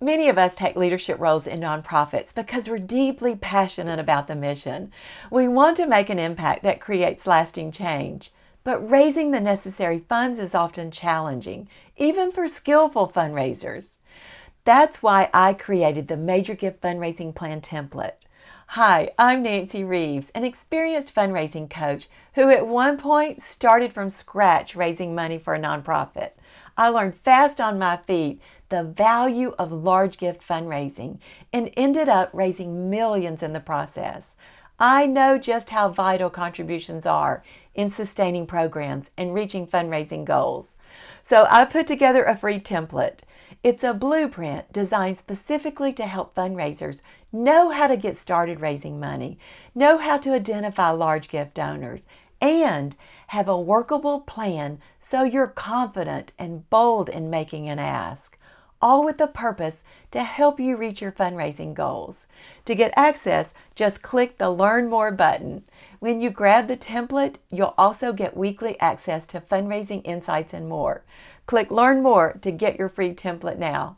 Many of us take leadership roles in nonprofits because we're deeply passionate about the mission. We want to make an impact that creates lasting change. But raising the necessary funds is often challenging, even for skillful fundraisers. That's why I created the Major Gift Fundraising Plan template. Hi, I'm Nancy Reeves, an experienced fundraising coach who at one point started from scratch raising money for a nonprofit. I learned fast on my feet the value of large gift fundraising and ended up raising millions in the process. I know just how vital contributions are in sustaining programs and reaching fundraising goals. So I put together a free template. It's a blueprint designed specifically to help fundraisers know how to get started raising money, know how to identify large gift donors, and have a workable plan so you're confident and bold in making an ask, all with the purpose to help you reach your fundraising goals. To get access, just click the Learn More button. When you grab the template, you'll also get weekly access to fundraising insights and more. Click Learn More to get your free template now.